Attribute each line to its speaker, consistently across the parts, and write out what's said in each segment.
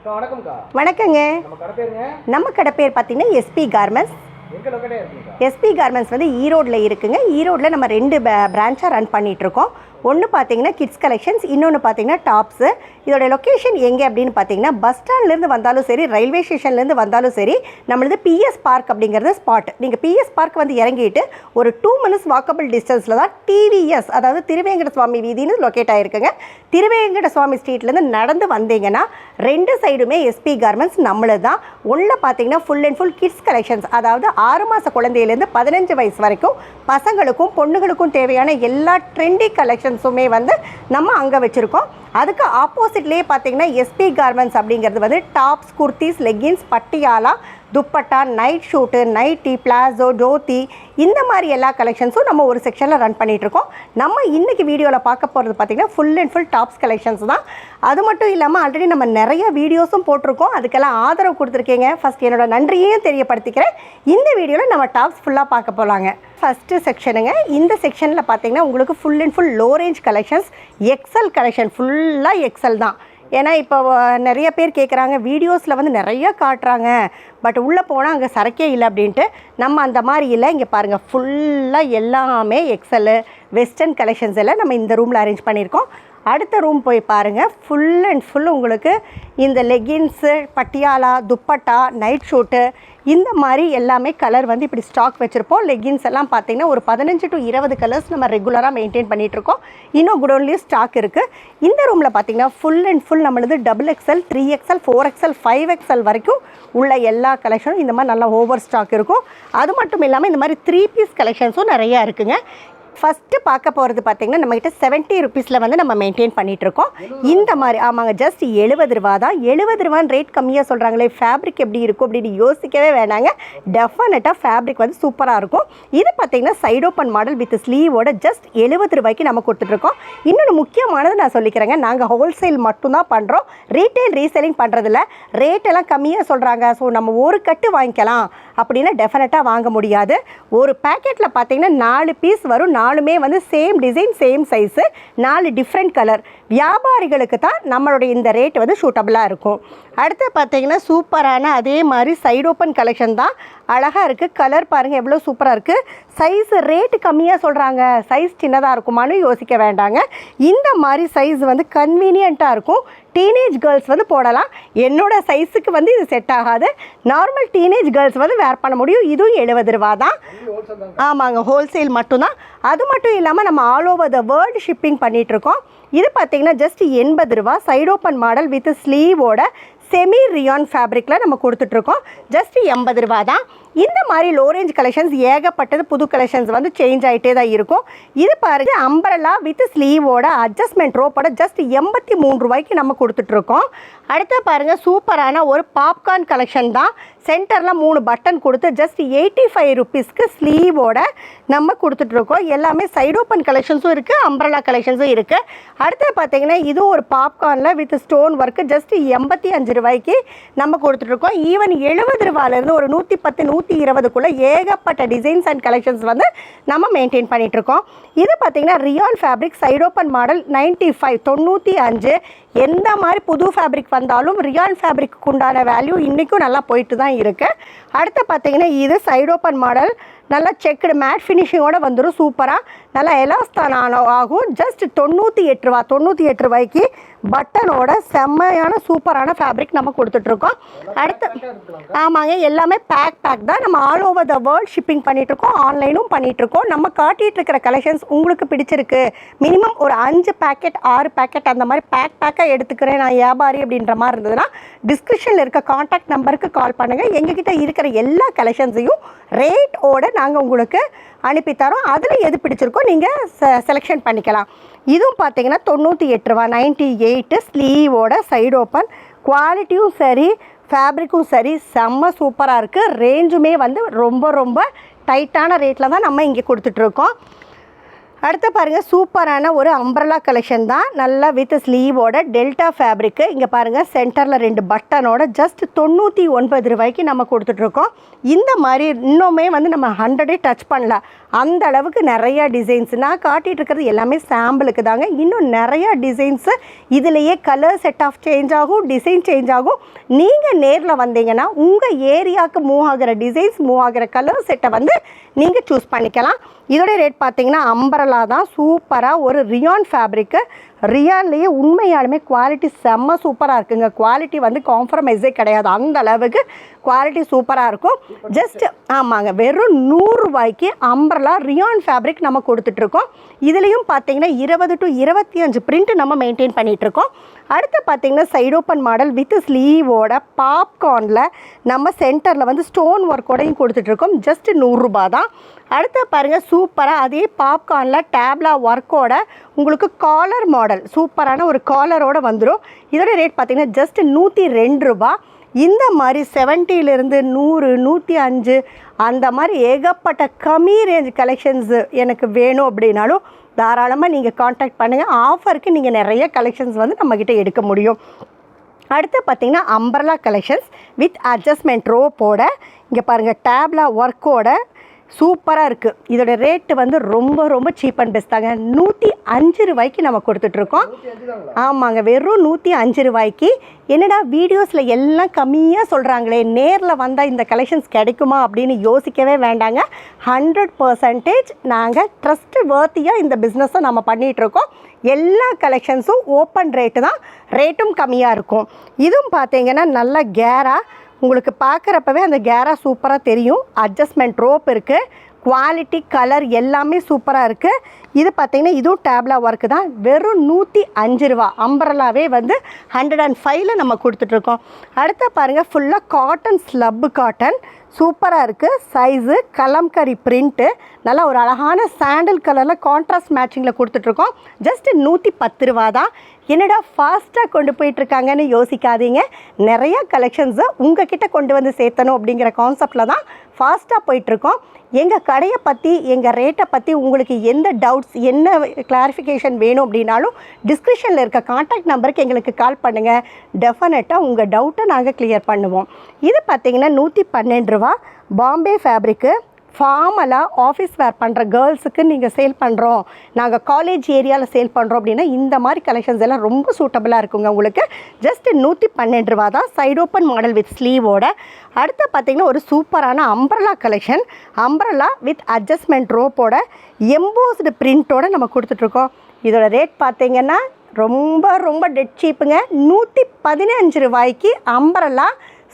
Speaker 1: வணக்கங்க. நம்ம கடை பேர் பார்த்தீங்கன்னா எஸ்பி கார்மெண்ட்ஸ். எஸ்பி கார்மெண்ட்ஸ் வந்து ஈரோடில் இருக்குங்க. ஈரோடில் நம்ம 2 பிரான்ச்சாக ரன் பண்ணிகிட்ருக்கோம். ஒன்று பார்த்தீங்கன்னா கிட்ஸ் கலெக்ஷன்ஸ், இன்னொன்று பார்த்தீங்கன்னா டாப்ஸு. இதோட லொக்கேஷன் எங்கே அப்படின்னு பார்த்தீங்கன்னா பஸ் ஸ்டாண்ட்லேருந்து வந்தாலும் சரி, ரயில்வே ஸ்டேஷன்லேருந்து வந்தாலும் சரி, நம்மளது பிஎஸ் பார்க் அப்படிங்கிறது ஸ்பாட். நீங்கள் பிஎஸ் பார்க் வந்து இறங்கிட்டு ஒரு 2 மினிட்ஸ் வாக்கபிள் டிஸ்டன்ஸில் தான் டிவிஎஸ், அதாவது திருவேங்கட சுவாமி வீதின்னு லொக்கேட் ஆகிருக்குங்க. திருவேங்கட சுவாமி ஸ்ட்ரீட்லேருந்து நடந்து வந்தீங்கன்னா 2 சைடுமே எஸ்பி கார்மெண்ட்ஸ் நம்மளது தான். ஒன்றில் பார்த்தீங்கன்னா full and full kids collections, அதாவது 6 மாத குழந்தையிலேருந்து 15 வயசு வரைக்கும் பசங்களுக்கும் பொண்ணுகளுக்கும் தேவையான எல்லா ட்ரெண்டி கலெக்ஷன்ஸுமே வந்து நம்ம அங்கே வச்சுருக்கோம். அதுக்கு ஆப்போசிட்லேயே பார்த்தீங்கன்னா எஸ்பி கார்மெண்ட்ஸ் அப்படிங்கிறது வந்து tops, kurtis, leggings, Patiala, dupatta, night suit, nightie, palazzo, ஜோத்தி, இந்த மாதிரி எல்லா கலெக்ஷன்ஸும் நம்ம ஒரு செக்ஷனில் ரன் பண்ணிகிட்ருக்கோம். நம்ம இன்றைக்கி வீடியோவில் பார்க்க போகிறது பார்த்திங்கன்னா full and full tops collections தான். அது மட்டும் இல்லாமல் ஆல்ரெடி நம்ம நிறைய வீடியோஸும் போட்டிருக்கோம். அதுக்கெல்லாம் ஆதரவு கொடுத்துருக்கீங்க. ஃபஸ்ட் என்னோட நன்றியையும் தெரியப்படுத்திக்கிறேன். இந்த வீடியோவில் நம்ம டாப்ஸ் ஃபுல்லாக பார்க்க போகலாங்க. ஃபஸ்ட்டு செக்ஷனுங்க. இந்த செக்ஷனில் பார்த்திங்கன்னா உங்களுக்கு full and full low range collections, XL collection, ஃபுல்லாக எக்ஸல் தான். ஏன்னா இப்போ நிறைய பேர் கேட்குறாங்க, வீடியோஸில் வந்து நிறைய காட்டுறாங்க, பட் உள்ளே போனால் அங்கே சரக்கே இல்லை அப்படின்ட்டு. நம்ம அந்த மாதிரி இல்லை. இங்கே பாருங்கள், ஃபுல்லாக எல்லாமே எக்ஸலு, வெஸ்டர்ன் கலெக்ஷன்ஸ் எல்லாம் நம்ம இந்த ரூமில் அரேஞ்ச் பண்ணியிருக்கோம். அடுத்த ரூம் போய் பாருங்கள். ஃபுல் அண்ட் ஃபுல் உங்களுக்கு இந்த leggings, Patiala, dupatta, night suit, இந்த மாதிரி எல்லாமே கலர் வந்து இப்படி ஸ்டாக் வச்சுருப்போம். லெகின்ஸ் எல்லாம் பார்த்திங்கன்னா ஒரு 15 to 20 கலர்ஸ் நம்ம ரெகுலராக மெயின்டைன் பண்ணிகிட்ருக்கோம். இன்னும் குடோன்லேயும் ஸ்டாக் இருக்குது. இந்த ரூமில் பார்த்திங்கன்னா ஃபுல் அண்ட் ஃபுல் நம்மளது XXL, 3XL, 4XL, 5XL வரைக்கும் உள்ள எல்லா கலெக்ஷனும் இந்த மாதிரி நல்லா ஓவர் ஸ்டாக் இருக்கும். அது மட்டும் இல்லாமல் இந்த மாதிரி 3 பீஸ் கலெக்ஷன்ஸும் நிறையா இருக்குங்க. ஃபஸ்ட்டு பார்க்க போகிறது பார்த்திங்கன்னா நம்மகிட்ட 70 ருபீஸில் வந்து நம்ம மெயின்டைன் பண்ணிகிட்ருக்கோம். இந்த மாதிரி ஆமாங்க, ஜஸ்ட் 70 ரூபா தான். 70 ரூபான்னு ரேட் கம்மியாக சொல்கிறாங்களே, ஃபேப்ரிக் எப்படி இருக்கும் அப்படின்னு யோசிக்கவே வேணாங்க. டெஃபினட்டாக ஃபேப்ரிக் வந்து சூப்பராக இருக்கும். இது பார்த்திங்கன்னா சைட் ஓப்பன் மாடல் வித் ஸ்லீவோட ஜஸ்ட் 70 ரூபாய்க்கு நம்ம கொடுத்துட்ருக்கோம். இன்னொன்று முக்கியமானது நான் சொல்லிக்கிறேங்க, நாங்கள் ஹோல்சேல் மட்டும்தான் பண்ணுறோம், ரீட்டைல் ரீசேலிங் பண்ணுறதில்ல. ரேட்டெல்லாம் கம்மியாக சொல்கிறாங்க, ஸோ நம்ம ஒரு கட்டு வாங்கிக்கலாம் அப்படின்னா டெஃபினட்டாக வாங்க முடியாது. ஒரு பேக்கெட்டில் பார்த்திங்கன்னா 4 பீஸ் வரும். 4மே வந்து same design, same size, 4 different colour. வியாபாரிகளுக்கு தான் நம்மளுடைய இந்த ரேட் வந்து சூட்டபுளாக இருக்கும். அடுத்து பார்த்திங்கன்னா சூப்பரான அதே மாதிரி சைடு ஓப்பன் கலெக்ஷன் தான். அழகாக இருக்குது. கலர் பாருங்கள் எவ்வளோ சூப்பராக இருக்குது. சைஸு ரேட்டு கம்மியாக சொல்கிறாங்க, சைஸ் சின்னதாக இருக்குமான்னு யோசிக்க வேண்டாங்க. இந்த மாதிரி சைஸ் வந்து கன்வீனியண்ட்டாக இருக்கும். டீனேஜ் கேர்ள்ஸ் வந்து போடலாம். என்னோடய சைஸுக்கு வந்து இது செட் ஆகாது. நார்மல் டீனேஜ் கேர்ள்ஸ் வந்து வேர் பண்ண முடியும். இதுவும் 70 ரூபா தான். ஆமாங்க, ஹோல்சேல் மட்டும்தான். அது மட்டும் இல்லாமல் நம்ம all over the world shipping பண்ணிகிட்ருக்கோம். இது பார்த்திங்கன்னா ஜஸ்ட் 80 ரூபா. சைடு ஓப்பன் மாடல் வித் ஸ்லீவோட செமி ரியான் ஃபேப்ரிக்கில் நம்ம கொடுத்துட்ருக்கோம். ஜஸ்ட் 80 ரூபா தான். இந்த மாதிரி லோ ரேஞ்ச் கலெக்ஷன்ஸ் ஏகப்பட்டது, புது கலெக்ஷன்ஸ் வந்து சேஞ்ச் ஆகிட்டே தான் இருக்கும். இது பாருங்க, அம்பரலா வித் ஸ்லீவோட அட்ஜஸ்ட்மெண்ட் ரோப்போட ஜஸ்ட் 83 ரூபாய்க்கு நம்ம கொடுத்துட்ருக்கோம். அடுத்து பாருங்கள், சூப்பரான ஒரு பாப்கார்ன் கலெக்ஷன் தான். சென்டரில் 3 பட்டன் கொடுத்து ஜஸ்ட் 85 ருபீஸ்க்கு ஸ்லீவோட நம்ம கொடுத்துட்ருக்கோம். எல்லாமே சைடு ஓப்பன் கலெக்ஷன்ஸும் இருக்குது, அம்பரலா கலெக்ஷன்ஸும் இருக்குது. அடுத்து பார்த்தீங்கன்னா இது ஒரு பாப்கார்னில் வித் ஸ்டோன் ஒர்க்கு ஜஸ்ட் 85 ரூபாய்க்கு நம்ம கொடுத்துட்ருக்கோம். ஈவன் 70 ரூபாயிலேருந்து ஒரு 110, 120க்குள்ளே ஏகப்பட்ட டிசைன்ஸ் அண்ட் கலெக்ஷன்ஸ் வந்து நம்ம மெயின்டைன் பண்ணிகிட்ருக்கோம். இது பார்த்திங்கன்னா Ryan fabric side open model 95, 95. எந்த மாதிரி புது ஃபேப்ரிக் வந்தாலும் ரியான் ஃபேப்ரிக்கு உண்டான வேல்யூ இன்றைக்கும் நல்லா போயிட்டு தான் இருக்குது. அடுத்து பார்த்திங்கன்னா இது சைடு ஓப்பன் மாடல், நல்லா செக்குடு மேட் ஃபினிஷிங்கோடு வந்துடும். சூப்பராக நல்லா எலாஸ்தான ஆகும். ஜஸ்ட் 98 ரூபா. 98 ரூபாய்க்கு பட்டனோட செம்மையான சூப்பரான ஃபேப்ரிக் நம்ம கொடுத்துட்ருக்கோம். அடுத்து ஆமாங்க, எல்லாமே பேக் தான். நம்ம all over the world shipping பண்ணிகிட்ருக்கோம், ஆன்லைனும் பண்ணிகிட்ருக்கோம். நம்ம காட்டிகிட்டு இருக்கிற கலெக்ஷன்ஸ் உங்களுக்கு பிடிச்சிருக்கு, மினிமம் ஒரு 5 பேக்கெட் 6 பேக்கெட் அந்த மாதிரி பேக்காக எடுத்துக்கிறேன் நான் வியாபாரி அப்படின்ற மாதிரி இருந்ததுன்னா டிஸ்கிரிப்ஷனில் இருக்க காண்டாக்ட் நம்பருக்கு கால் பண்ணுங்கள். எங்ககிட்ட இருக்கிற எல்லா கலெக்ஷன்ஸையும் ரேட்டோட நாங்கள் உங்களுக்கு அனுப்பித்தரோம். அதில் எது பிடிச்சிருக்கோ நீங்கள் செலெக்ஷன் பண்ணிக்கலாம். இதுவும் பார்த்தீங்கன்னா 98 ரூபா. 98 ஸ்லீவோட சைடு ஓப்பன். குவாலிட்டியும் சரி, ஃபேப்ரிக்கும் சரி, செம்ம சூப்பராக இருக்குது. ரேஞ்சுமே வந்து ரொம்ப ரொம்ப டைட்டான ரேட்டில் தான் நம்ம இங்கே கொடுத்துட்ருக்கோம். அடுத்து பாருங்கள் சூப்பரான ஒரு அம்ப்ரலா கலெக்ஷன் தான், நல்லா வித் ஸ்லீவோட டெல்டா ஃபேப்ரிக்கு. இங்கே பாருங்கள் சென்டரில் 2 பட்டனோட ஜஸ்ட் 99 ரூபாய்க்கு நம்ம கொடுத்துட்ருக்கோம். இந்த மாதிரி இன்னுமே வந்து நம்ம 100 டச் பண்ணல, அந்த அளவுக்கு நிறையா டிசைன்ஸ் நான் காட்டிகிட்டு இருக்கிறது எல்லாமே சாம்பிளுக்கு தாங்க. இன்னும் நிறையா டிசைன்ஸு இதிலேயே கலர் செட் ஆஃப் சேஞ்ச் ஆகும், டிசைன் சேஞ்ச் ஆகும். நீங்கள் நேரில் வந்தீங்கன்னா உங்கள் ஏரியாவுக்கு மூவ் ஆகிற டிசைன்ஸ், மூவ் ஆகிற கலர் செட்டை வந்து நீங்கள் சூஸ் பண்ணிக்கலாம். இதோட ரேட் பார்த்தீங்கன்னா அம்பரலா தான், சூப்பராக ஒரு ரியான் ஃபேப்ரிக்கு. ரியான்லேயே உண்மையாலுமே குவாலிட்டி செம்ம சூப்பராக இருக்குங்க. குவாலிட்டி வந்து காம்ப்ரமைஸே கிடையாது, அந்த அளவுக்கு குவாலிட்டி சூப்பராக இருக்கும். ஜஸ்ட் ஆமாங்க, வெறும் 100 ரூபாய்க்கு அம்பரலா ரியான் ஃபேப்ரிக் நம்ம கொடுத்துட்ருக்கோம். இதுலேயும் பார்த்தீங்கன்னா 20 to 25 பிரிண்ட் நம்ம மெயின்டைன் பண்ணிகிட்ருக்கோம். அடுத்து பார்த்தீங்கன்னா சைட் ஓப்பன் மாடல் வித் ஸ்லீவோட பாப்கார்னில் நம்ம சென்டரில் வந்து ஸ்டோன் ஒர்க்கோடையும் கொடுத்துட்ருக்கோம். ஜஸ்ட் 100 ரூபா தான். அடுத்து பாருங்கள் சூப்பராக அதே பாப்கார்னில் டேப்லா ஒர்க்கோட உங்களுக்கு காலர் மாடல், சூப்பரான ஒரு காலரோடு வந்துடும். இதோட ரேட் பார்த்திங்கன்னா ஜஸ்ட் 102 ரூபா. இந்த மாதிரி 70லேருந்து 100, 105 அந்த மாதிரி ஏகப்பட்ட கம்மி ரேஞ்ச் கலெக்ஷன்ஸு எனக்கு வேணும் அப்படின்னாலும் தாராளமாக நீங்கள் காண்டாக்ட் பண்ணுங்கள். ஆஃபருக்கு நீங்கள் நிறைய கலெக்ஷன்ஸ் வந்து நம்மக்கிட்ட எடுக்க முடியும். அடுத்து பார்த்திங்கன்னா அம்பர்லா கலெக்ஷன்ஸ் வித் அட்ஜஸ்ட்மெண்ட் ரோப்போட, இங்கே பாருங்கள் டேப்லா ஒர்க்கோட சூப்பராக இருக்குது. இதோட ரேட்டு வந்து ரொம்ப ரொம்ப சீப் அண்ட் பெஸ்ட் தாங்க. 105 ரூபாய்க்கு நம்ம கொடுத்துட்ருக்கோம். ஆமாங்க, வெறும் 105 ரூபாய்க்கு. என்னடா வீடியோஸில் எல்லாம் கம்மியாக சொல்கிறாங்களே, நேரில் வந்தால் இந்த கலெக்ஷன்ஸ் கிடைக்குமா அப்படின்னு யோசிக்கவே வேண்டாங்க. 100% நாங்கள் ட்ரஸ்ட் வர்த்தியாக இந்த பிஸ்னஸை நம்ம பண்ணிகிட்ருக்கோம். எல்லா கலெக்ஷன்ஸும் ஓப்பன் ரேட்டு தான், ரேட்டும் கம்மியாக இருக்கும். இதுவும் பார்த்தீங்கன்னா நல்ல கேரா, உங்களுக்கு பார்க்குறப்பவே அந்த கேரா சூப்பராக தெரியும். அட்ஜஸ்ட்மெண்ட் ரோப் இருக்குது, குவாலிட்டி கலர் எல்லாமே சூப்பராக இருக்குது. இது பார்த்திங்கன்னா இதுவும் டேப்லா ஒர்க்கு தான், வெறும் 105 ரூபா. அம்பரலாவே வந்து 105ல் நம்ம கொடுத்துட்ருக்கோம். அடுத்த பாருங்கள் ஃபுல்லாக காட்டன், ஸ்லப்பு காட்டன் சூப்பராக இருக்குது. சைஸு கலம்கரி பிரிண்ட்டு, நல்லா ஒரு அழகான சாண்டில் கலரில் கான்ட்ராஸ்ட் மேட்சிங்கில் கொடுத்துட்ருக்கோம். ஜஸ்ட்டு 110 ரூபா தான். என்னடா ஃபாஸ்ட்டாக கொண்டு போயிட்டுருக்காங்கன்னு யோசிக்காதீங்க. நிறையா கலெக்ஷன்ஸை உங்கள் கிட்டே கொண்டு வந்து சேர்த்தணும் அப்படிங்கிற கான்செப்டில் தான் ஃபாஸ்ட்டாக போயிட்டுருக்கோம். எங்கள் கடையை பற்றி, எங்கள் ரேட்டை பற்றி உங்களுக்கு எந்த டவுட்ஸ், என்ன கிளாரிஃபிகேஷன் வேணும் அப்படின்னாலும் டிஸ்கிரிப்ஷனில் இருக்க கான்டாக்ட் நம்பருக்கு எங்களுக்கு கால் பண்ணுங்கள். டெஃபினட்டாக உங்கள் டவுட்டை நாங்கள் கிளியர் பண்ணுவோம். இது பார்த்திங்கன்னா 112 ரூபா. பாம்பே ஃபேப்ரிக்கு, ஃபார்மலாக ஆஃபீஸ் வேர் பண்ணுற கேர்ள்ஸுக்கு நீங்கள் சேல் பண்ணுறோம், நாங்கள் காலேஜ் ஏரியாவில் சேல் பண்ணுறோம் அப்படின்னா இந்த மாதிரி கலெக்ஷன்ஸ் எல்லாம் ரொம்ப சூட்டபுளாக இருக்குங்க உங்களுக்கு. ஜஸ்ட் 112 ரூபா தான். சைட் ஓப்பன் மாடல் வித் ஸ்லீவோட. அடுத்து பார்த்திங்கன்னா ஒரு சூப்பரான umbrella collection, umbrella with adjustment ரோப்போட எம்போஸ்டு பிரிண்ட்டோடு நம்ம கொடுத்துட்ருக்கோம். இதோட ரேட் பார்த்திங்கன்னா ரொம்ப ரொம்ப டெட் சீப்புங்க. 115 ரூபாய்க்கு அம்பரலா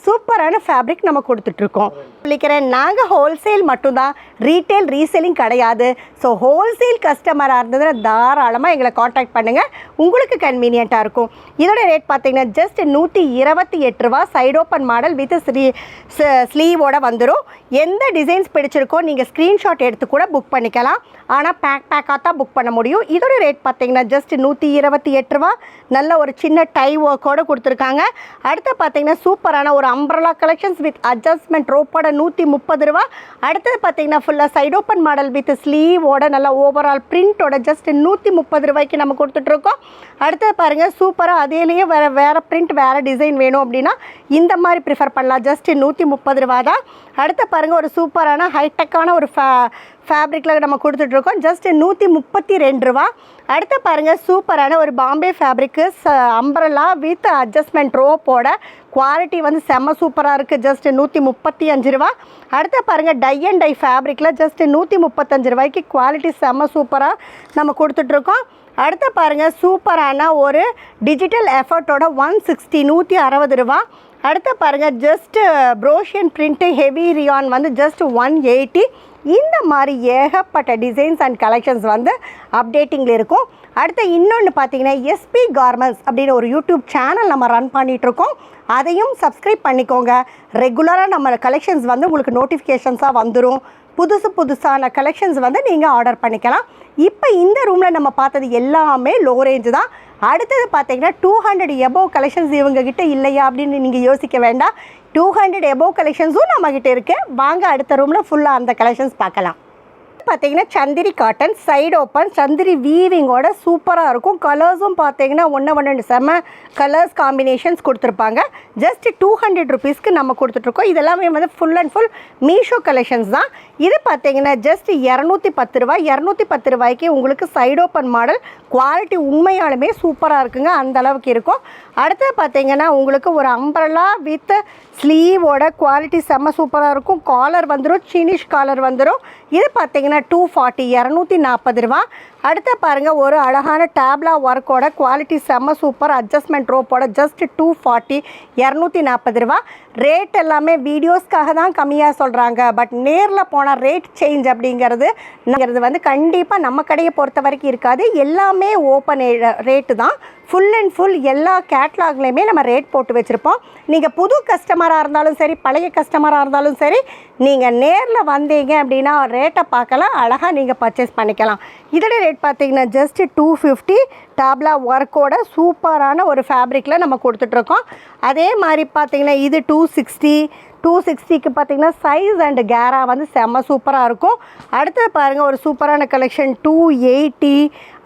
Speaker 1: சூப்பரான ஃபேப்ரிக் நம்ம கொடுத்துட்ருக்கோம். சொல்லிக்கிறேன், நாங்கள் ஹோல்சேல் மட்டும்தான், ரீட்டெயில் ரீசேலிங் கிடையாது. ஸோ ஹோல்சேல் கஸ்டமராக இருந்ததுன்னா தாராளமாக எங்களை காண்டாக்ட் பண்ணுங்கள், உங்களுக்கு கன்வீனியண்ட்டாக இருக்கும். இதோட ரேட் பார்த்திங்கன்னா ஜஸ்ட் 128 ரூபா. சைட் ஓப்பன் மாடல் வித் ஸ்லீவோட வந்துடும். எந்த டிசைன்ஸ் பிடிச்சிருக்கோ நீங்கள் ஸ்க்ரீன்ஷாட் எடுத்து கூட புக் பண்ணிக்கலாம். ஆனால் பேக்காக தான் புக் பண்ண முடியும். இதோட ரேட் பார்த்திங்கன்னா ஜஸ்ட் 128 ரூபா. நல்ல ஒரு சின்ன டை ஒர்க்கோடு கொடுத்துருக்காங்க. அடுத்து பார்த்திங்கன்னா சூப்பரான ஒரு அம்பரலா கலெக்ஷன்ஸ் வித் அட்ஜஸ்ட்மெண்ட் ரோப்போட 130 ரூபா. அடுத்தது பார்த்திங்கன்னா ஃபுல்லாக சைட் ஓப்பன் மாடல் வித் ஸ்லீவோட நல்ல ஓவரால் பிரிண்ட்டோட ஜஸ்ட் 130 ரூபாய்க்கு நம்ம கொடுத்துட்ருக்கோம். அடுத்தது பாருங்கள் சூப்பராக அதேலேயே வேறு பிரிண்ட், வேறு டிசைன் வேணும் அப்படின்னா இந்த மாதிரி ப்ரிஃபர் பண்ணலாம். ஜஸ்ட் 130 ரூபா தான். அடுத்து பாருங்கள் ஒரு சூப்பரான ஹைடெக்கான ஒரு ஃபேப்ரிக்கில் நம்ம கொடுத்துட்ருக்கோம். ஜஸ்ட் 132 ரூபா. அடுத்து பாருங்கள் சூப்பரான ஒரு Bombay fabric umbrella with adjustment ரோப்போட குவாலிட்டி வந்து செம்ம சூப்பராக இருக்குது. ஜஸ்ட் 135 ரூபா. அடுத்து பாருங்கள் டை அண்ட் டை ஃபேப்ரிக்கில் ஜஸ்ட் 135 ரூபாய்க்கு குவாலிட்டி செம்ம சூப்பராக நம்ம கொடுத்துட்ருக்கோம். அடுத்து பாருங்கள் சூப்பரான ஒரு டிஜிட்டல் எஃபர்ட்டோட 160 ரூபா. அடுத்து பாருங்கள் ஜஸ்ட் ப்ரோஷியன் பிரிண்ட்டு ஹெவி ரியான் வந்து ஜஸ்ட் 180. இந்த மாதிரி ஏகப்பட்ட டிசைன்ஸ் அண்ட் கலெக்ஷன்ஸ் வந்து அப்டேட்டிங்கில் இருக்கும். அடுத்து இன்னொன்று பார்த்தீங்கன்னா எஸ்பி கார்மெண்ட்ஸ் அப்படின்னு ஒரு யூடியூப் சேனல் நம்ம ரன் பண்ணிகிட்ருக்கோம். அதையும் சப்ஸ்கிரைப் பண்ணிக்கோங்க. ரெகுலராக நம்ம கலெக்ஷன்ஸ் வந்து உங்களுக்கு நோட்டிஃபிகேஷன்ஸாக வந்துடும். புதுசான கலெக்ஷன்ஸ் வந்து நீங்கள் ஆர்டர் பண்ணிக்கலாம். இப்போ இந்த ரூமில் நம்ம பார்த்தது எல்லாமே லோ ரேஞ்சு தான். அடுத்தது பார்த்தீங்கன்னா 200 எபோவ் கலெக்ஷன்ஸ் இவங்ககிட்ட இல்லையா அப்படின்னு நீங்கள் யோசிக்க வேண்டாம். 200 எபோவ் கலெக்ஷன்ஸும் நம்மக்கிட்ட இருக்குது. வாங்க அடுத்த ரூமில் ஃபுல்லாக அந்த கலெக்ஷன்ஸ் பார்க்கலாம். பார்த்தீங்கன்னா சந்திரி காட்டன் சைடு ஓப்பன் சந்திரி வீவிங்கோட சூப்பராக இருக்கும். கலர்ஸும் பார்த்தீங்கன்னா ஒன்று செம்ம கலர்ஸ் காம்பினேஷன்ஸ் கொடுத்துருப்பாங்க. ஜஸ்ட் 200 ருபீஸ்க்கு நம்ம கொடுத்துட்ருக்கோம். இதெல்லாமே வந்து full and full Meesho collections தான். இது பார்த்தீங்கன்னா ஜஸ்ட் 210 ரூபா. 210 ரூபாய்க்கு உங்களுக்கு சைடு ஓப்பன் மாடல் குவாலிட்டி உண்மையாலுமே சூப்பராக இருக்குங்க. அந்த அளவுக்கு இருக்கும். அடுத்து பார்த்தீங்கன்னா உங்களுக்கு ஒரு அம்பரலா வித் ஸ்லீவோட குவாலிட்டி செம்ம சூப்பராக இருக்கும். காலர் வந்துடும், சீனிஷ் காலர் வந்துடும். இது பார்த்தீங்கன்னா 240 240 ரூபா. அடுத்து பாருங்கள் ஒரு அழகான டேப்லா ஒர்க்கோட குவாலிட்டி செம்ம சூப்பர் அட்ஜஸ்ட்மெண்ட் ரோப்போட ஜஸ்ட் 240 240 ரூபா. ரேட் எல்லாமே வீடியோஸ்க்காக தான் கம்மியாக சொல்கிறாங்க. பட் நேரில் போனால் ரேட் சேஞ்ச் அப்படிங்கிறது வந்து கண்டிப்பாக நம்ம கடையை பொறுத்த வரைக்கும் இருக்காது. எல்லாமே ஓப்பன் ரேட்டு தான். ஃபுல் அண்ட் ஃபுல் எல்லா கேட்லாக்லேயுமே நம்ம ரேட் போட்டு வச்சுருப்போம். நீங்கள் புது கஸ்டமராக இருந்தாலும் சரி, பழைய கஸ்டமராக இருந்தாலும் சரி, நீங்கள் நேரில் வந்தீங்க அப்படின்னா ரேட்டை பார்க்கலாம், அழகாக நீங்கள் பர்ச்சேஸ் பண்ணிக்கலாம். இதோட ரேட் பார்த்தீங்கன்னா ஜஸ்ட் 250 டாப்லா ஒர்க்கோட சூப்பரான ஒரு ஃபேப்ரிக்கில் நம்ம கொடுத்துட்ருக்கோம். அதே மாதிரி பார்த்தீங்கன்னா இது 260க்கு பார்த்தீங்கன்னா சைஸ் அண்ட் கேரா வந்து செம்ம சூப்பராக இருக்கும். அடுத்து பாருங்கள் ஒரு சூப்பரான கலெக்ஷன் 280.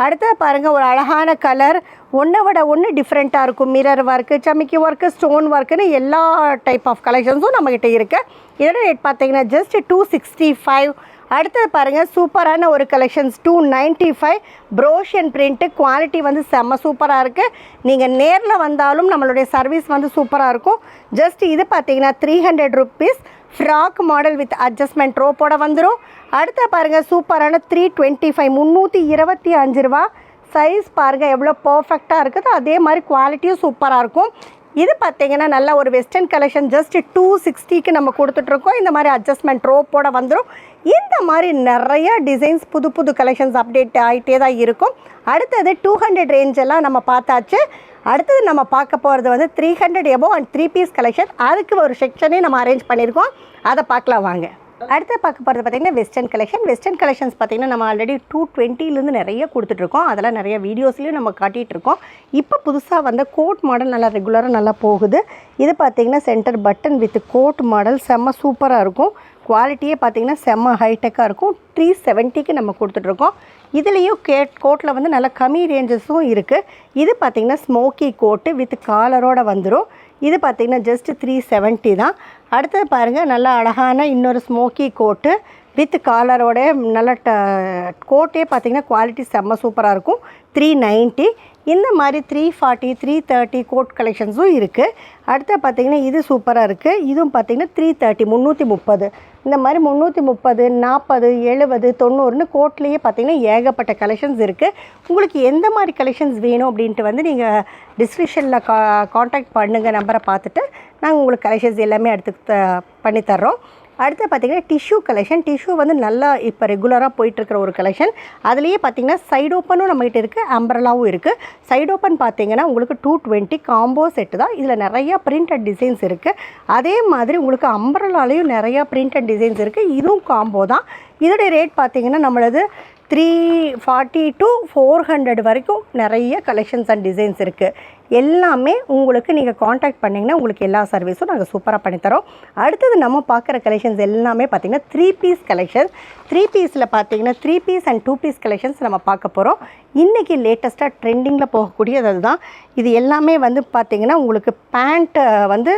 Speaker 1: அடுத்து பாருங்கள் ஒரு அழகான கலர் ஒன்றை விட ஒன்று டிஃப்ரெண்ட்டாக இருக்கும். மிரர் ஒர்க்கு, சமிக்கி ஒர்க்கு, ஸ்டோன் ஒர்க்குன்னு எல்லா டைப் ஆஃப் கலெக்ஷன்ஸும் நம்மக்கிட்ட இருக்குது. இதோட ரேட் பார்த்தீங்கன்னா ஜஸ்ட் 265. அடுத்தது பாருங்கள் சூப்பரான ஒரு கலெக்ஷன்ஸ் 295 ப்ரோஷன் பிரிண்ட்டு குவாலிட்டி வந்து செம்ம சூப்பராக இருக்குது. நீங்கள் நேரில் வந்தாலும் நம்மளுடைய சர்வீஸ் வந்து சூப்பராக இருக்கும். ஜஸ்ட் இது பார்த்தீங்கன்னா 300 rupees. Frock model with adjustment ரோப்போட வந்துடும். அடுத்த பாருங்கள் சூப்பரான 325 325 ரூபா. சைஸ் பாருங்கள் எவ்வளோ பர்ஃபெக்டாக இருக்குது. அதே மாதிரி குவாலிட்டியும் சூப்பராக இருக்கும். இது பார்த்தீங்கன்னா நல்ல ஒரு வெஸ்டர்ன் கலெக்ஷன் ஜஸ்ட் 260க்கு நம்ம கொடுத்துட்ருக்கோம். இந்த மாதிரி அட்ஜஸ்ட்மெண்ட் ரோப்போட வந்துடும். இந்த மாதிரி நிறைய டிசைன்ஸ் புது புது கலெக்ஷன்ஸ் அப்டேட் ஆகிட்டே தான் இருக்கும். அடுத்தது 200 ரேஞ்செல்லாம் நம்ம பார்த்தாச்சு. அடுத்தது நம்ம பார்க்க போகிறது வந்து 300 எபோவ் அண்ட் 3 பீஸ் கலெக்ஷன். அதுக்கு ஒரு செக்ஷனே நம்ம அரேஞ்ச் பண்ணியிருக்கோம். அதை பார்க்கலாம் வாங்க. அடுத்து பார்க்க போகிறது பார்த்திங்கன்னா வெஸ்டர்ன் கலெக்ஷன். வெஸ்டர்ன் கலெக்ஷன்ஸ் பார்த்திங்கன்னா நம்ம ஆல்ரெடி 220லேருந்து நிறைய கொடுத்துட்ருக்கோம். அதெல்லாம் நிறைய வீடியோஸ்லேயும் நம்ம காட்டிகிட்ருக்கோம். இப்போ புதுசாக வந்த கோட் மாடல் நல்லா ரெகுலராக நல்லா போகுது. இது பார்த்திங்கன்னா centre button with code model செம்ம சூப்பராக இருக்கும். குவாலிட்டியே பார்த்திங்கன்னா செம்ம ஹைடெக்காக இருக்கும். 370க்கு நம்ம கொடுத்துட்ருக்கோம். இதுலேயும் கோட்டில் வந்து நல்ல கம்மி ரேஞ்சஸும் இருக்குது. இது பார்த்திங்கன்னா ஸ்மோக்கி கோட்டு வித் காலரோடு வந்துடும். இது பார்த்திங்கன்னா ஜஸ்ட் 370 தான். அடுத்தது பாருங்கள் நல்லா அழகான இன்னொரு ஸ்மோக்கி கோட்டு வித் காலரோட நல்ல கோட்டே பார்த்திங்கன்னா குவாலிட்டி செம்ம சூப்பராக இருக்கும். 390. இந்த மாதிரி 340 330 கோட் கலெக்ஷன்ஸும் இருக்குது. அடுத்து பார்த்திங்கன்னா இது சூப்பராக இருக்குது. இதுவும் பார்த்திங்கன்னா 330 330. இந்த மாதிரி 330 40 70 90ன்னு கோட்லேயே பார்த்திங்கன்னா ஏகப்பட்ட கலெக்ஷன்ஸ் இருக்குது. உங்களுக்கு எந்த மாதிரி கலெக்ஷன்ஸ் வேணும் அப்படின்ட்டு வந்து நீங்கள் டிஸ்கிரிப்ஷனில் காண்டாக்ட் பண்ணுங்கள். நம்பரை பார்த்துட்டு நாங்கள் உங்களுக்கு கலெக்ஷன்ஸ் எல்லாமே எடுத்து பண்ணித்தர்றோம். அடுத்து பார்த்திங்கன்னா டிஷ்யூ கலெக்ஷன். டிஷ்யூ வந்து நல்லா இப்போ ரெகுலராக போயிட்டுருக்கிற ஒரு கலெக்ஷன். அதுலேயே பார்த்திங்கன்னா சைடு ஓப்பனும் நம்மகிட்ட இருக்குது, அம்பரலாவும் இருக்குது. சைடு ஓப்பன் பார்த்திங்கன்னா உங்களுக்கு 220 காம்போ செட்டு தான். இதில் நிறையா பிரிண்டட் டிசைன்ஸ் இருக்குது. அதே மாதிரி உங்களுக்கு அம்பரலாலேயும் நிறையா பிரிண்டட் டிசைன்ஸ் இருக்குது. இதுவும் காம்போ தான். இதோடைய ரேட் பார்த்திங்கன்னா நம்மளது 340 to 400 வரைக்கும் நிறைய கலெக்ஷன்ஸ் அண்ட் டிசைன்ஸ் இருக்குது. எல்லாமே உங்களுக்கு நீங்கள் காண்டாக்ட் பண்ணிங்கன்னா உங்களுக்கு எல்லா சர்வீஸும் நாங்கள் சூப்பராக பண்ணித்தரோம். அடுத்தது நம்ம பார்க்குற கலெக்ஷன்ஸ் எல்லாமே பார்த்திங்கன்னா 3 பீஸ் கலெக்ஷன். 3 பீஸில் பார்த்திங்கன்னா 3 பீஸ் அண்ட் 2 பீஸ் கலெக்ஷன்ஸ் நம்ம பார்க்க போகிறோம். இன்றைக்கி லேட்டஸ்ட்டாக ட்ரெண்டிங்கில் போகக்கூடியது அதுதான். இது எல்லாமே வந்து பார்த்திங்கன்னா உங்களுக்கு பேண்ட்டு வந்து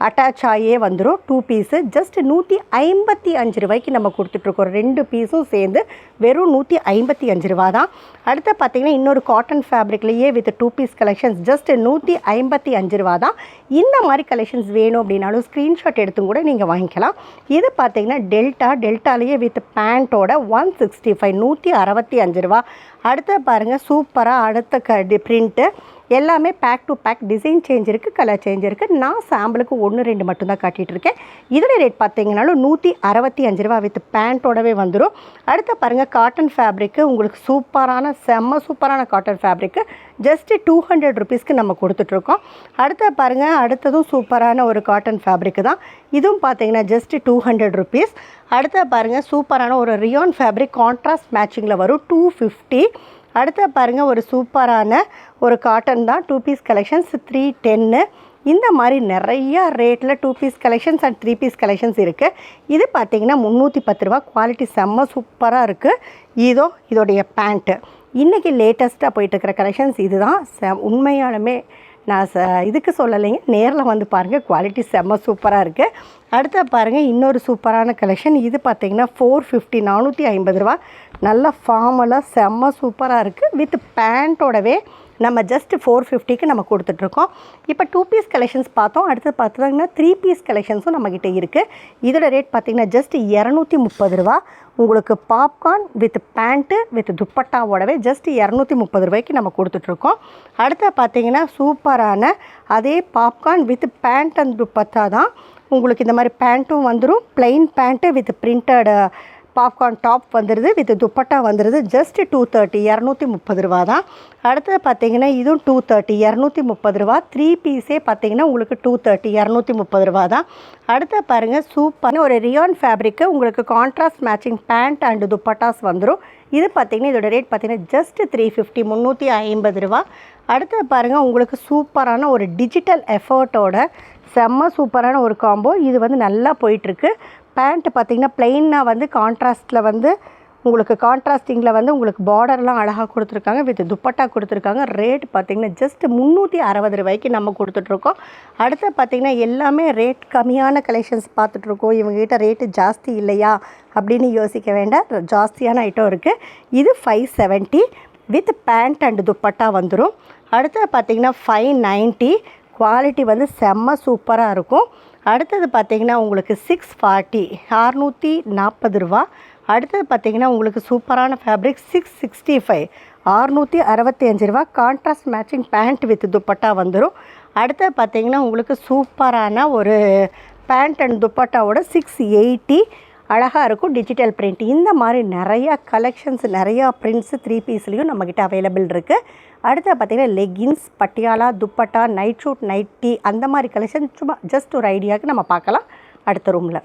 Speaker 1: அட்டாச் ஆகியே வந்துடும். 2 பீஸு ஜஸ்ட் 155 ரூபாய்க்கு நம்ம கொடுத்துட்ருக்கோம். 2 பீஸும் சேர்ந்து வெறும் 155 ரூபா தான். அடுத்து பார்த்திங்கன்னா இன்னொரு காட்டன் ஃபேப்ரிக்லேயே வித் 2 பீஸ் கலெக்ஷன்ஸ் ஜஸ்ட் 155 ரூபா தான். இந்த மாதிரி கலெக்ஷன்ஸ் வேணும் அப்படின்னாலும் ஸ்க்ரீன்ஷாட் எடுத்து கூட நீங்கள் வாங்கிக்கலாம். இது பார்த்திங்கன்னா டெல்டாலேயே வித் பேண்ட்டோட 165 165 ரூபா. அடுத்து பாருங்கள் சூப்பராக அடுத்த பிரிண்ட்டு எல்லாமே back to back design change இருக்குது, கலர் சேஞ்ச் இருக்குது. நான் சாம்பிளுக்கு 1 2 மட்டும்தான் காட்டிகிட்ருக்கேன். இதோட ரேட் பார்த்தீங்கன்னாலும் 165 ரூபா வித் பேண்ட்டோடவே வந்துடும். அடுத்து பாருங்கள் காட்டன் ஃபேப்ரிக்கு உங்களுக்கு சூப்பரான செம்ம சூப்பரான காட்டன் ஃபேப்ரிக்கு ஜஸ்ட்டு 200 ருபீஸ்க்கு நம்ம கொடுத்துட்ருக்கோம். அடுத்து பாருங்கள் அடுத்ததும் சூப்பரான ஒரு காட்டன் ஃபேப்ரிக்கு தான். இதுவும் பார்த்தீங்கன்னா ஜஸ்ட்டு 200 ருபீஸ். அடுத்து பாருங்கள் சூப்பரான ஒரு ரியான் ஃபேப்ரிக் கான்ட்ராஸ்ட் மேட்சிங்கில் வரும் 250. அடுத்து பாருங்கள் ஒரு சூப்பரான ஒரு காட்டன் தான் 2 பீஸ் கலெக்ஷன்ஸ் 310. இந்த மாதிரி நிறையா ரேட்டில் 2 piece collections and 3 piece collections இருக்குது. இது பார்த்திங்கன்னா 310 ரூபா. குவாலிட்டி செம்ம சூப்பராக இருக்குது. இதோடைய பேண்ட்டு இன்றைக்கி லேட்டஸ்ட்டாக போயிட்டுருக்கிற கலெக்ஷன்ஸ் இது தான். உண்மையாலுமே நான் இதுக்கு சொல்லலைங்க, நேரில் வந்து பாருங்கள், குவாலிட்டி செம்ம சூப்பராக இருக்குது. அடுத்த பாருங்கள் இன்னொரு சூப்பரான கலெக்ஷன். இது பார்த்திங்கன்னா 450 450 ரூபா. நல்ல ஃபார்மலாக செம்ம சூப்பராக இருக்குது. வித் பேண்ட்டோடவே நம்ம ஜஸ்ட் 450க்கு நம்ம கொடுத்துட்ருக்கோம். இப்போ 2 பீஸ் கலெக்ஷன்ஸ் பார்த்தோம். அடுத்து பார்த்தீங்கன்னா 3 பீஸ் கலெக்ஷன்ஸும் நம்மக்கிட்ட இருக்குது. இதோட ரேட் பார்த்திங்கன்னா ஜஸ்ட் 230 ரூபா. உங்களுக்கு பாப்கார்ன் வித் பேண்ட்டு வித் துப்பட்டாவோடவே ஜஸ்ட் 230 ரூபாய்க்கு நம்ம கொடுத்துட்ருக்கோம். அடுத்து பார்த்திங்கன்னா சூப்பரான அதே popcorn with pant and dupatta தான். உங்களுக்கு இந்த மாதிரி பேண்ட்டும் வந்துடும், plain pant with printed popcorn top வந்துடுது, வித் துப்பட்டா வந்துடுது. ஜஸ்ட் 230 230 ரூபா தான். அடுத்தது பார்த்திங்கன்னா இதுவும் 230 230 ரூபா. 3 பீஸே பார்த்திங்கன்னா உங்களுக்கு 230 230 ரூபா தான். அடுத்த பாருங்கள் சூப்பரான ஒரு ரியான் ஃபேப்ரிக்கு உங்களுக்கு contrast matching pant and dupattas வந்துடும். இது பார்த்திங்கன்னா இதோட ரேட் பார்த்திங்கன்னா ஜஸ்ட் 350 350 ரூபா. அடுத்து பாருங்கள் உங்களுக்கு சூப்பரான ஒரு டிஜிட்டல் எஃபர்ட்டோட செம்ம சூப்பரான ஒரு காம்போ. இது வந்து நல்லா போயிட்டுருக்கு. பேண்ட்டு பார்த்திங்கன்னா ப்ளைனாக வந்து கான்ட்ராஸ்ட்டில் வந்து உங்களுக்கு கான்ட்ராஸ்டிங்கில் வந்து உங்களுக்கு பார்டர்லாம் அழகாக கொடுத்துருக்காங்க, வித் துப்பட்டா கொடுத்துருக்காங்க. ரேட் பார்த்திங்கன்னா ஜஸ்ட் 360 ரூபாய்க்கு நம்ம கொடுத்துட்ருக்கோம். அடுத்து பார்த்திங்கன்னா எல்லாமே ரேட் கம்மியான கலெக்ஷன்ஸ் பார்த்துட்ருக்கோம். இவங்ககிட்ட ரேட்டு ஜாஸ்தி இல்லையா அப்படின்னு யோசிக்க வேண்டாம், ஜாஸ்தியான ஐட்டம் இருக்குது. இது 570 வித் பேண்ட் அண்ட் துப்பட்டா வந்துடும். அடுத்து பார்த்திங்கன்னா 590. குவாலிட்டி வந்து செம்ம சூப்பராக இருக்கும். அடுத்தது பார்த்திங்கன்னா உங்களுக்கு 640 640 ரூபா. அடுத்தது பார்த்திங்கன்னா உங்களுக்கு சூப்பரான ஃபேப்ரிக் 665 665 ரூபா. Contrast matching pant with dupatta வந்துடும். அடுத்தது பார்த்திங்கன்னா உங்களுக்கு சூப்பரான ஒரு பேண்ட் அண்ட் துப்பட்டாவோட 680 அழகாக இருக்கும், டிஜிட்டல் பிரிண்ட். இந்த மாதிரி நிறையா கலெக்ஷன்ஸ், நிறையா பிரிண்ட்ஸு 3 பீஸ்லேயும் நம்மக்கிட்ட அவைலபிள் இருக்குது. அடுத்து பார்த்திங்கன்னா leggings, Patiala, dupatta, night suit, nighty, அந்த மாதிரி கலெக்ஷன் சும்மா ஜஸ்ட் ஒரு ஐடியாவுக்கு நம்ம பார்க்கலாம் அடுத்த ரூமில்.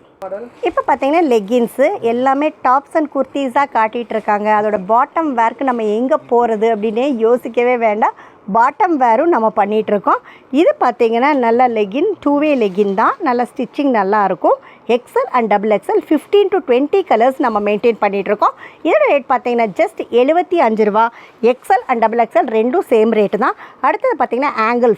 Speaker 1: இப்போ பார்த்திங்கன்னா லெகின்ஸு எல்லாமே டாப்ஸ் அண்ட் குர்த்திஸாக காட்டிகிட்டு இருக்காங்க. அதோட பாட்டம் வேர்க்கு நம்ம எங்கே போகிறது அப்படின்னே யோசிக்கவே வேண்டாம். பாட்டம் வேரும் நம்ம பண்ணிகிட்ருக்கோம். இது பார்த்திங்கன்னா நல்ல லெகின், 2-வே லெகின் தான். நல்ல ஸ்டிச்சிங் நல்லாயிருக்கும். XL and XXL 15 to 20 colours நம்ம மெயின்டைன் பண்ணிகிட்ருக்கோம். இதோட ரேட் பார்த்திங்கன்னா ஜஸ்ட் 75 ரூபா. எக்ஸல் அண்ட் XXL ரெண்டும் சேம் ரேட்டு தான். அடுத்தது பார்த்திங்கன்னா ஆங்கிள்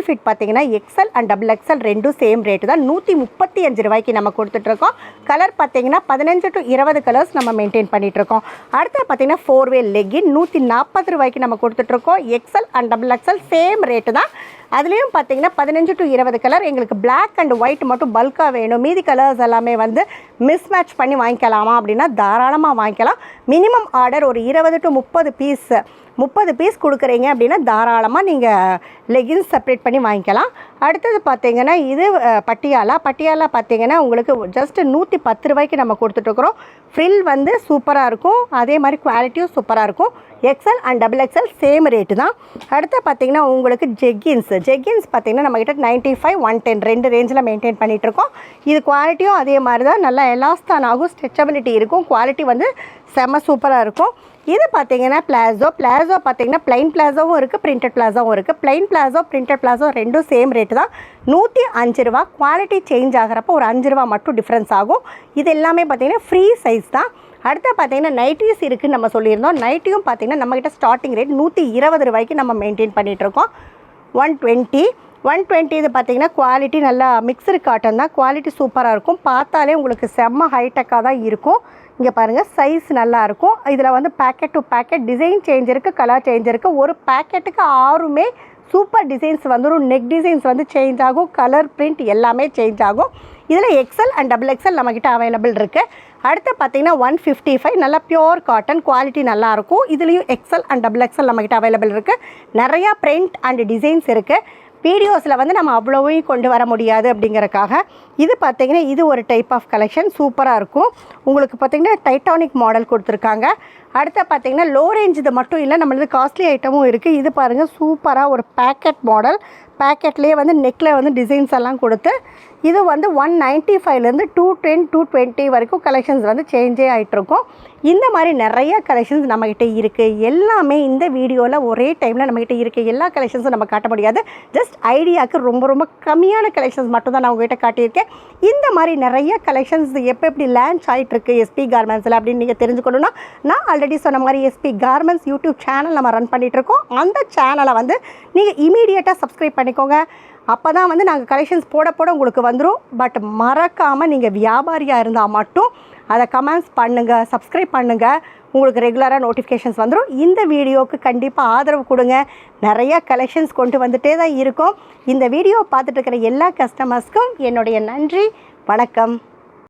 Speaker 1: ஃபிட் பார்த்திங்கன்னா எக்ஸல் அண்ட் XXL ரெண்டும் சேம் ரேட்டு தான். 135 ரூபாய்க்கு நம்ம கொடுத்துட்ருக்கோம். கலர் பார்த்திங்கன்னா 15 to 20 கலர்ஸ் நம்ம மெயின்டைன் பண்ணிகிட்ருக்கோம். அடுத்தது பார்த்திங்கன்னா 4-வே லெகின் 140 ரூபாய்க்கு நம்ம கொடுத்துட்ருக்கோம். XL and XXL same rate தான். அதுலேயும் பார்த்திங்கன்னா 15 to 20 கலர். எங்களுக்கு பிளாக் அண்ட் ஒயிட் மட்டும் பல்காக வேணும், மீதி கலர்ஸ் எல்லாமே வந்து மிஸ்மேட்ச் பண்ணி வாங்கிக்கலாமா அப்படின்னா தாராளமாக வாங்கிக்கலாம். மினிமம் ஆர்டர் ஒரு 20 to 30 பீஸ் கொடுக்குறீங்க அப்படின்னா தாராளமாக நீங்கள் லெகின்ஸ் செப்ரேட் பண்ணி வாங்கிக்கலாம். அடுத்தது பார்த்திங்கன்னா இது பட்டியாலா பார்த்திங்கன்னா உங்களுக்கு ஜஸ்ட் 110 ரூபாய்க்கு நம்ம கொடுத்துட்ருக்குறோம். ஃப்ரில் வந்து சூப்பராக இருக்கும், அதே மாதிரி குவாலிட்டியும் சூப்பராக இருக்கும். XL and XXL same rate தான். அடுத்து பார்த்திங்கன்னா உங்களுக்கு ஜெக்கின்ஸ் பார்த்திங்கன்னா நம்மக்கிட்ட 95 110 ரெண்டு ரேஞ்சில் மெயின்டைன் பண்ணிகிட்ருக்கோம். இது குவாலிட்டியும் அதே மாதிரி தான், நல்லா எலாஸ்தான் ஆகும், ஸ்ட்ரெச்சபிலிட்டி இருக்கும், குவாலிட்டி வந்து செம்ம சூப்பராக இருக்கும். இது பார்த்திங்கன்னா பிளாசோ பார்த்திங்கன்னா ப்ளைன் பிளாசோவும் இருக்குது, பிரிண்டட் பிளாசோவும் இருக்குது. ப்ளைன் பிளாசோ, பிரிண்டட் பிளாசோ ரெண்டும் சேம் ரேட்டு தான். 105 ரூபா. குவாலிட்டி சேஞ்ச் ஆகிறப்போ ஒரு 5 ரூபா மட்டும் டிஃப்ரென்ஸ் ஆகும். இது எல்லாமே பார்த்திங்கன்னா ஃப்ரீ சைஸ் தான். அடுத்து பார்த்திங்கன்னா நைட்டிஸ் இருக்குதுன்னு நம்ம சொல்லியிருந்தோம். நைட்டியும் பார்த்திங்கன்னா நம்மக்கிட்ட ஸ்டார்டிங் ரேட் 120 ரூபாய்க்கு நம்ம மெயின்டைன் பண்ணிகிட்ருக்கோம். 120 இது பார்த்திங்கன்னா குவாலிட்டி நல்லா மிக்சடு காட்டன் தான். குவாலிட்டி சூப்பராக இருக்கும், பார்த்தாலே உங்களுக்கு செம்ம ஹைடெக்காக தான் இருக்கும். இங்கே பாருங்கள் சைஸ் நல்லாயிருக்கும். இதில் வந்து packet to packet design change இருக்குது, கலர் சேஞ்ச் இருக்குது. ஒரு பேக்கெட்டுக்கு 6மே சூப்பர் டிசைன்ஸ் வந்துடும். நெக் டிசைன்ஸ் வந்து சேஞ்ச் ஆகும், கலர் பிரிண்ட் எல்லாமே சேஞ்ச் ஆகும். இதில் எக்ஸல் அண்ட் XXL நம்மக்கிட்ட அவைலபிள் இருக்குது. அடுத்து பார்த்திங்கன்னா 155 நல்லா பியோர் காட்டன், குவாலிட்டி நல்லாயிருக்கும். இதுலேயும் எக்ஸல் அண்ட் XXL நம்மக்கிட்ட அவைலபிள் இருக்குது. நிறையா பிரிண்ட் அண்ட் டிசைன்ஸ் இருக்குது. வீடியோஸில் வந்து நம்ம அவ்வளோவையும் கொண்டு வர முடியாது அப்படிங்கிறக்காக இது பார்த்திங்கன்னா இது ஒரு டைப் ஆஃப் கலெக்ஷன் சூப்பராக இருக்கும். உங்களுக்கு பார்த்திங்கன்னா டைட்டானிக் மாடல் கொடுத்துருக்காங்க. அடுத்து பார்த்திங்கன்னா லோ ரேஞ்ச் இது மட்டும் இல்லை, நம்மளது காஸ்ட்லி ஐட்டமும் இருக்குது. இது பாருங்கள் சூப்பராக ஒரு பேக்கெட் மாடல். பேக்கெட்லேயே வந்து நெக்கில் வந்து டிசைன்ஸ் எல்லாம் கொடுத்து இது வந்து 195லேருந்து 210 220 வரைக்கும் கலெக்ஷன்ஸ் வந்து சேஞ்சே ஆகிட்ருக்கும். இந்த மாதிரி நிறைய கலெக்ஷன்ஸ் நம்மக்கிட்ட இருக்குது. எல்லாமே இந்த வீடியோவில் ஒரே டைமில் நம்மக்கிட்ட இருக்குது. எல்லா கலெக்ஷன்ஸும் நம்ம காட்ட முடியாது. ஜஸ்ட் ஐடியாவுக்கு ரொம்ப ரொம்ப கம்மியான கலெக்ஷன்ஸ் மட்டும் தான் நான் உங்கள்கிட்ட காட்டியிருக்கேன். இந்த மாதிரி நிறைய கலெக்ஷன்ஸ் எப்படி லான்ச் ஆகிட்டுருக்கு எஸ்பி கார்மெண்ட்ஸில் அப்படின்னு நீங்கள் தெரிஞ்சுக்கணுன்னா, நான் ஆல்ரெடி சொன்ன மாதிரி எஸ்பி கார்மெண்ட்ஸ் யூடியூப் சேனல் நம்ம ரன் பண்ணிகிட்ருக்கோம். அந்த சேனலை வந்து நீங்கள் இமீடியட்டாக சப்ஸ்கிரைப் பண்ணிக்கோங்க. அப்போ தான் வந்து நாங்கள் கலெக்ஷன்ஸ் போட உங்களுக்கு வந்துடும். பட் மறக்காமல் நீங்கள் வியாபாரியாக இருந்தால் மட்டும் அதை கமெண்ட்ஸ் பண்ணுங்கள், சப்ஸ்கிரைப் பண்ணுங்கள். உங்களுக்கு ரெகுலராக நோட்டிஃபிகேஷன்ஸ் வந்துடும். இந்த வீடியோவுக்கு கண்டிப்பாக ஆதரவு கொடுங்க. நிறையா கலெக்ஷன்ஸ் கொண்டு வந்துகிட்டே தான் இருக்கும். இந்த வீடியோ பார்த்துட்டு இருக்கிற எல்லா கஸ்டமர்ஸ்க்கும் என்னுடைய நன்றி. வணக்கம்.